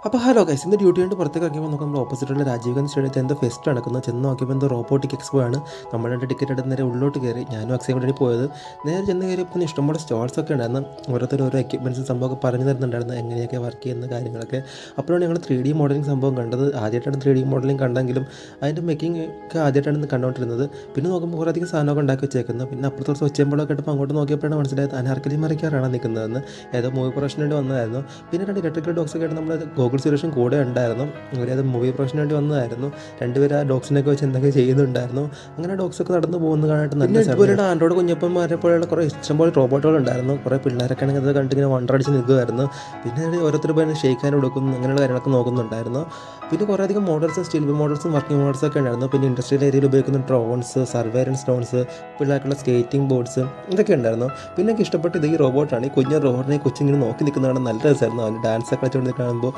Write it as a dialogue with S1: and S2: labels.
S1: അപ്പോൾ hello guys, ഇന്ന് duty കൊണ്ട് പുറത്തേക്ക് ഇറങ്ങിയപ്പോൾ നമുക്ക് നമ്മൾ ഓപ്പോസിറ്റുള്ള രാജീവ് ഗാന്ധി സ്റ്റേഡിയത്തിൽ എന്തോ ഫെസ്റ്റ് നടക്കുന്നത്. ചെന്ന് നോക്കിയപ്പോൾ എന്തോ റോബോട്ടിക് എക്സ്പോ ആണ്. നമ്മളുടെ ടിക്കറ്റ് എടുത്ത് നേരെ ഉള്ളോട്ട് കയറി. ഞാനും അക്ഷയ കൂടി പോയത്. നേരെ ചെന്ന് കയറിയപ്പോൾ ഇഷ്ടംപോലെ സ്റ്റോൾസ് ഒക്കെ ഉണ്ടായിരുന്നു. ഓരോരുത്തർ ഓരോ എക്യുപ്മെൻറ്റ്സും സംഭവമൊക്കെ പറഞ്ഞു തരുന്നുണ്ടായിരുന്നു, എങ്ങനെയൊക്കെ വർക്ക് ചെയ്യുന്ന കാര്യങ്ങളൊക്കെ. അപ്പോഴാണ് ഞങ്ങൾ 3D മോഡലിംഗ് സംഭവം കണ്ടത്. ആദ്യമായിട്ടാണ് 3D മോഡലിംഗ് കണ്ടെങ്കിലും അതിൻ്റെ മേക്കിംഗ് ഒക്കെ ആദ്യമായിട്ടാണ് കണ്ടുകൊണ്ടിരുന്നത്. പിന്നെ നോക്കുമ്പോൾ കുറേ അധികം സാധനമൊക്കെ ഉണ്ടാക്കി വെച്ചേക്കുന്നത്. പിന്നെ അപ്പുറത്തെ ദിവസം ഒച്ചയമ്പോഴൊക്കെ ഇട്ടപ്പോൾ അങ്ങോട്ട് നോക്കിയപ്പോഴാണ് മനസ്സിലായത് അനാർക്കലി മറിക്കാറാണ് നിൽക്കുന്നതെന്ന്. ഏതോ മൂവി പ്രൊഡക്ഷന് വേണ്ടി വന്നതായിരുന്നു. പിന്നെ രണ്ട് ഇലക്ട്രിക്കൽ ഡോഗ്സ് ഒക്കെ ആയിട്ട് നമ്മൾ ഗൂഗിൾ സുരേഷൻ കൂടെ ഉണ്ടായിരുന്നു. അവരത് മൂവി പ്രൊഡക്ഷന് വേണ്ടി വന്നതായിരുന്നു. രണ്ടുപേരും ആ ഡോഗ്സിനൊക്കെ വെച്ച് എന്തൊക്കെ ചെയ്യുന്നുണ്ടായിരുന്നു. അങ്ങനെ ഡോഗ്സൊക്കെ നടന്നു പോകുന്ന കാണാനായിട്ട് നല്ല ഇതുപോലെയുള്ള ആൻഡ്രോയിഡ് കുഞ്ഞപ്പന്മാരെ പോലെയുള്ള കുറേ ഇഷ്ടംപോലെ റോബോട്ടുകളുണ്ടായിരുന്നു. കുറേ പിള്ളേരൊക്കെ ആണെങ്കിൽ അത് കണ്ടിങ്ങനെ വണ്ടറടിച്ച് നിൽക്കുമായിരുന്നു. പിന്നെ ഓരോരുത്തർ പോയി ഷെയ്ക്ക് ഹാൻഡ് കൊടുക്കും, അങ്ങനെയുള്ള കാര്യങ്ങളൊക്കെ നോക്കുന്നുണ്ടായിരുന്നു. പിന്നെ കുറേ അധികം മോഡൽസും സ്റ്റീൽ മോഡൽസും വർക്കിംഗ് മോഡൽസും ഒക്കെ ഉണ്ടായിരുന്നു. പിന്നെ ഇൻഡസ്ട്രിയൽ ഏരിയയിൽ ഉപയോഗിക്കുന്ന ഡ്രോൺസ്, സർവൈലൻസ് ഡ്രോൺസ്, പിള്ളേർക്കുള്ള സ്കേറ്റിംഗ് ബോർഡ്സ്, ഇതൊക്കെ ഉണ്ടായിരുന്നു. പിന്നെ എനിക്ക് ഇഷ്ടപ്പെട്ടത് ഈ റോബോട്ടാണ്. ഈ കുഞ്ഞ റോബോട്ടിനെ കൊച്ചിങ്ങനെ നോക്കി നിൽക്കുന്നതാണ് നല്ല രസമായിരുന്നു. അവന് ഡാൻസ് ഒക്കെ കളിച്ചുകൊണ്ട് കാണുമ്പോൾ